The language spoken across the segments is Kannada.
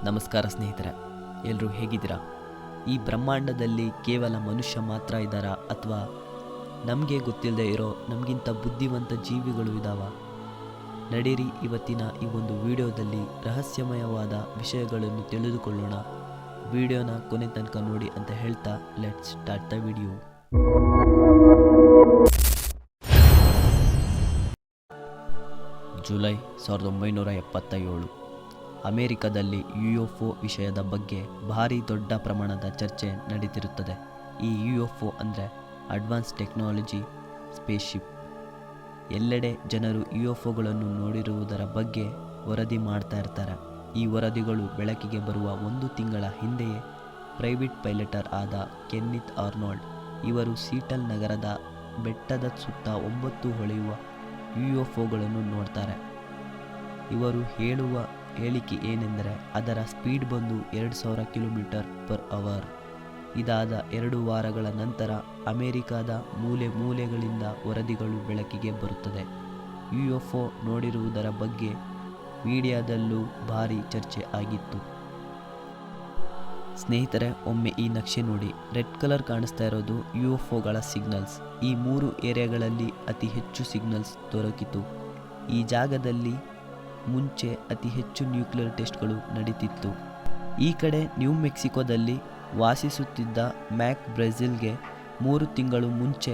ನಮಸ್ಕಾರ ಸ್ನೇಹಿತರೆ, ಎಲ್ಲರೂ ಹೇಗಿದ್ದೀರಾ? ಈ ಬ್ರಹ್ಮಾಂಡದಲ್ಲಿ ಕೇವಲ ಮನುಷ್ಯ ಮಾತ್ರ ಇದ್ದಾರಾ ಅಥವಾ ನಮಗೆ ಗೊತ್ತಿಲ್ಲದೆ ಇರೋ ನಮಗಿಂತ ಬುದ್ಧಿವಂತ ಜೀವಿಗಳು ಇದ್ದಾವ? ನಡೀರಿ ಇವತ್ತಿನ ಈ ಒಂದು ವಿಡಿಯೋದಲ್ಲಿ ರಹಸ್ಯಮಯವಾದ ವಿಷಯಗಳನ್ನು ತಿಳಿದುಕೊಳ್ಳೋಣ. ವಿಡಿಯೋನ ಕೊನೆ ತನಕ ನೋಡಿ ಅಂತ ಹೇಳ್ತಾ let's start the video. July 1977 ಅಮೆರಿಕದಲ್ಲಿ UFO ವಿಷಯದ ಬಗ್ಗೆ ಭಾರಿ ದೊಡ್ಡ ಪ್ರಮಾಣದ ಚರ್ಚೆ ನಡೀತಿರುತ್ತದೆ. ಈ UFO ಅಂದರೆ ಅಡ್ವಾನ್ಸ್ ಟೆಕ್ನಾಲಜಿ ಸ್ಪೇಸ್ಶಿಪ್. ಎಲ್ಲೆಡೆ ಜನರು UFOಗಳನ್ನು ನೋಡಿರುವುದರ ಬಗ್ಗೆ ವರದಿ ಮಾಡ್ತಾ ಇರ್ತಾರೆ. ಈ ವರದಿಗಳು ಬೆಳಕಿಗೆ ಬರುವ 1 ತಿಂಗಳ ಹಿಂದೆಯೇ ಪ್ರೈವೇಟ್ ಪೈಲಟರ್ ಆದ ಕೆನ್ನಿತ್ ಆರ್ನಾಲ್ಡ್ ಇವರು ಸೀಟಲ್ ನಗರದ ಬೆಟ್ಟದ ಸುತ್ತ 9 ಹೊಳೆಯುವ UFOಗಳನ್ನು ನೋಡ್ತಾರೆ. ಇವರು ಹೇಳುವ ಹೇಳಿಕೆ ಏನೆಂದರೆ ಅದರ ಸ್ಪೀಡ್ ಬಂದು 2000 km/h. ಇದಾದ 2 ವಾರಗಳ ನಂತರ ಅಮೆರಿಕದ ಮೂಲೆಗಳಿಂದ ವರದಿಗಳು ಬೆಳಕಿಗೆ ಬರುತ್ತದೆ. UFO ನೋಡಿರುವುದರ ಬಗ್ಗೆ ಮೀಡಿಯಾದಲ್ಲೂ ಭಾರಿ ಚರ್ಚೆ ಆಗಿತ್ತು. ಸ್ನೇಹಿತರೆ, ಒಮ್ಮೆ ಈ ನಕ್ಷೆ ನೋಡಿ. ರೆಡ್ ಕಲರ್ ಕಾಣಿಸ್ತಾ ಇರೋದು UFOಗಳ ಸಿಗ್ನಲ್ಸ್. ಈ 3 ಏರಿಯಾಗಳಲ್ಲಿ ಅತಿ ಹೆಚ್ಚು ಸಿಗ್ನಲ್ಸ್ ದೊರಕಿತು. ಈ ಜಾಗದಲ್ಲಿ ಮುಂಚೆ ಅತಿ ಹೆಚ್ಚು ನ್ಯೂಕ್ಲಿಯರ್ ಟೆಸ್ಟ್ಗಳು ನಡೀತಿತ್ತು. ಈ ಕಡೆ ನ್ಯೂ ಮೆಕ್ಸಿಕೋದಲ್ಲಿ ವಾಸಿಸುತ್ತಿದ್ದ ಮ್ಯಾಕ್ ಬ್ರೆಜಿಲ್ಗೆ 3 ತಿಂಗಳು ಮುಂಚೆ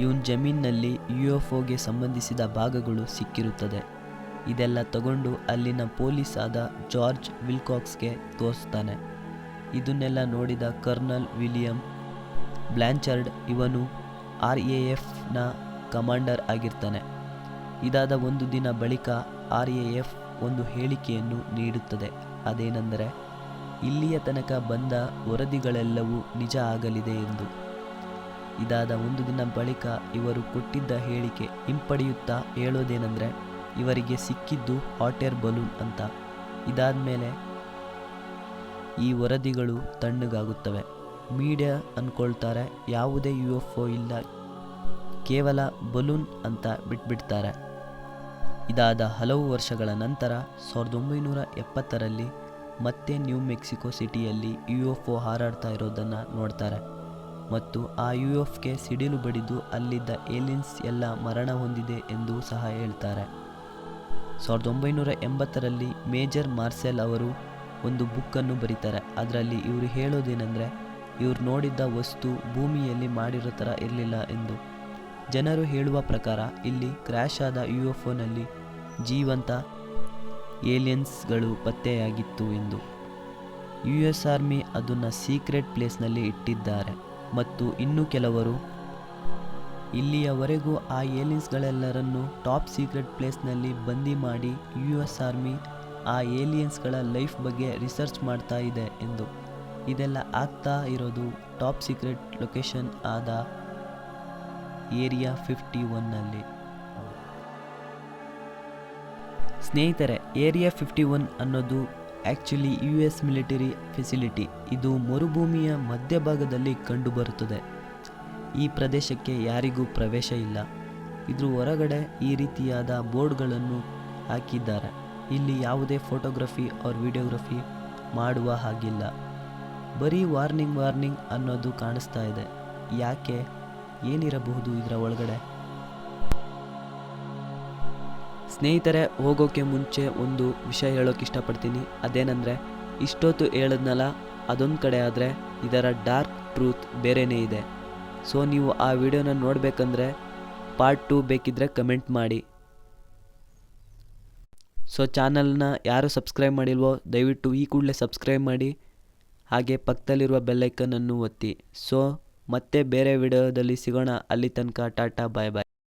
ಇವನ್ ಜಮೀನಿನಲ್ಲಿ UFOಗೆ ಸಂಬಂಧಿಸಿದ ಭಾಗಗಳು ಸಿಕ್ಕಿರುತ್ತದೆ. ಇದೆಲ್ಲ ತಗೊಂಡು ಅಲ್ಲಿನ ಪೊಲೀಸ್ ಆದ ಜಾರ್ಜ್ ವಿಲ್ಕಾಕ್ಸ್ಗೆ ತೋರಿಸ್ತಾನೆ. ಇದನ್ನೆಲ್ಲ ನೋಡಿದ ಕರ್ನಲ್ ವಿಲಿಯಂ ಬ್ಲ್ಯಾಂಚರ್ಡ್ ಇವನು RAFನ ಕಮಾಂಡರ್ ಆಗಿರ್ತಾನೆ. ಇದಾದ 1 ದಿನ ಬಳಿಕ RAF ಒಂದು ಹೇಳಿಕೆಯನ್ನು ನೀಡುತ್ತದೆ. ಅದೇನೆಂದರೆ ಇಲ್ಲಿಯ ತನಕ ಬಂದ ವರದಿಗಳೆಲ್ಲವೂ ನಿಜ ಆಗಲಿದೆ ಎಂದು. ಇದಾದ 1 ದಿನ ಬಳಿಕ ಇವರು ಕೊಟ್ಟಿದ್ದ ಹೇಳಿಕೆ ಹಿಂಪಡೆಯುತ್ತಾ ಹೇಳೋದೇನೆಂದರೆ ಇವರಿಗೆ ಸಿಕ್ಕಿದ್ದು ಹಾಟ್ ಏರ್ ಬಲೂನ್ ಅಂತ. ಇದಾದಮೇಲೆ ಈ ವರದಿಗಳು ತಣ್ಣಗಾಗುತ್ತವೆ. ಮೀಡಿಯಾ ಅಂದ್ಕೊಳ್ತಾರೆ ಯಾವುದೇ UFO ಇಲ್ಲ, ಕೇವಲ ಬಲೂನ್ ಅಂತ ಬಿಟ್ಬಿಡ್ತಾರೆ. ಇದಾದ ಹಲವು ವರ್ಷಗಳ ನಂತರ 1970ರಲ್ಲಿ ಮತ್ತೆ ನ್ಯೂ ಮೆಕ್ಸಿಕೋ ಸಿಟಿಯಲ್ಲಿ UFO ಹಾರಾಡ್ತಾ ಇರೋದನ್ನು ನೋಡ್ತಾರೆ ಮತ್ತು ಆ UFOಗೆ ಸಿಡಿಲು ಬಡಿದು ಅಲ್ಲಿದ್ದ ಏಲಿಯನ್ಸ್ ಎಲ್ಲ ಮರಣ ಹೊಂದಿದೆ ಎಂದು ಸಹ ಹೇಳ್ತಾರೆ. 1980ರಲ್ಲಿ ಮೇಜರ್ ಮಾರ್ಸೆಲ್ ಅವರು ಒಂದು ಬುಕ್ಕನ್ನು ಬರೀತಾರೆ. ಅದರಲ್ಲಿ ಇವರು ಹೇಳೋದೇನೆಂದರೆ ಇವರು ನೋಡಿದ್ದ ವಸ್ತು ಭೂಮಿಯಲ್ಲಿ ಮಾಡಿರೋ ಥರ ಇರಲಿಲ್ಲ ಎಂದು. ಜನರು ಹೇಳುವ ಪ್ರಕಾರ ಇಲ್ಲಿ ಕ್ರ್ಯಾಶ್ ಆದ UFOನಲ್ಲಿ ಜೀವಂತ ಏಲಿಯನ್ಸ್ಗಳು ಪತ್ತೆಯಾಗಿತ್ತು ಎಂದು. US ಆರ್ಮಿ ಅದನ್ನು ಸೀಕ್ರೆಟ್ ಪ್ಲೇಸ್ನಲ್ಲಿ ಇಟ್ಟಿದ್ದಾರೆ ಮತ್ತು ಇನ್ನು ಕೆಲವರು ಇಲ್ಲಿಯವರೆಗೂ ಆ ಏಲಿಯನ್ಸ್ಗಳೆಲ್ಲರನ್ನು ಟಾಪ್ ಸೀಕ್ರೆಟ್ ಪ್ಲೇಸ್ನಲ್ಲಿ ಬಂದಿ ಮಾಡಿ US ಆರ್ಮಿ ಆ ಏಲಿಯನ್ಸ್ಗಳ ಲೈಫ್ ಬಗ್ಗೆ ರಿಸರ್ಚ್ ಮಾಡ್ತಾ ಇದೆ ಎಂದು. ಇದೆಲ್ಲ ಆಗ್ತಾ ಇರೋದು ಟಾಪ್ ಸೀಕ್ರೆಟ್ ಲೊಕೇಶನ್ ಆದ ಏರಿಯಾ 51ನಲ್ಲಿ. ಸ್ನೇಹಿತರೆ, ಏರಿಯಾ 51 ಅನ್ನೋದು ಆ್ಯಕ್ಚುಲಿ US ಮಿಲಿಟರಿ ಫೆಸಿಲಿಟಿ. ಇದು ಮರುಭೂಮಿಯ ಮಧ್ಯಭಾಗದಲ್ಲಿ ಕಂಡುಬರುತ್ತದೆ. ಈ ಪ್ರದೇಶಕ್ಕೆ ಯಾರಿಗೂ ಪ್ರವೇಶ ಇಲ್ಲ. ಇದ್ರ ಹೊರಗಡೆ ಈ ರೀತಿಯಾದ ಬೋರ್ಡ್ಗಳನ್ನು ಹಾಕಿದ್ದಾರೆ. ಇಲ್ಲಿ ಯಾವುದೇ ಫೋಟೋಗ್ರಫಿ ಆರ್ ವಿಡಿಯೋಗ್ರಫಿ ಮಾಡುವ ಹಾಗಿಲ್ಲ. ಬರೀ ವಾರ್ನಿಂಗ್ ಅನ್ನೋದು ಕಾಣಿಸ್ತಾ ಇದೆ. ಯಾಕೆ? ಏನಿರಬಹುದು ಇದರ ಒಳಗಡೆ? ಸ್ನೇಹಿತರೆ, ಹೋಗೋಕ್ಕೆ ಮುಂಚೆ ಒಂದು ವಿಷಯ ಹೇಳೋಕೆ ಇಷ್ಟಪಡ್ತೀನಿ. ಅದೇನೆಂದರೆ ಇಷ್ಟೊತ್ತು ಹೇಳಿದ್ನಲ್ಲ, ಅದೊಂದು ಕಡೆ ಆದರೆ ಇದರ ಡಾರ್ಕ್ ಟ್ರೂತ್ ಬೇರೆಯೇ ಇದೆ. ಸೊ ನೀವು ಆ ವಿಡಿಯೋನ ನೋಡಬೇಕಂದ್ರೆ ಪಾರ್ಟ್ 2 ಬೇಕಿದ್ದರೆ ಕಮೆಂಟ್ ಮಾಡಿ. ಸೊ ಚಾನಲ್ನ ಯಾರು ಸಬ್ಸ್ಕ್ರೈಬ್ ಮಾಡಿಲ್ವೋ ದಯವಿಟ್ಟು ಈ ಕೂಡಲೇ ಸಬ್ಸ್ಕ್ರೈಬ್ ಮಾಡಿ, ಹಾಗೆ ಪಕ್ಕದಲ್ಲಿರುವ ಬೆಲ್ಲೈಕನನ್ನು ಒತ್ತಿ. ಸೊ ಮತ್ತೆ ಬೇರೆ ವಿಡಿಯೋದಲ್ಲಿ ಸಿಗೋಣ. ಅಲ್ಲಿ ತನಕ ಟಾಟಾ, ಬಾಯ್ ಬಾಯ್.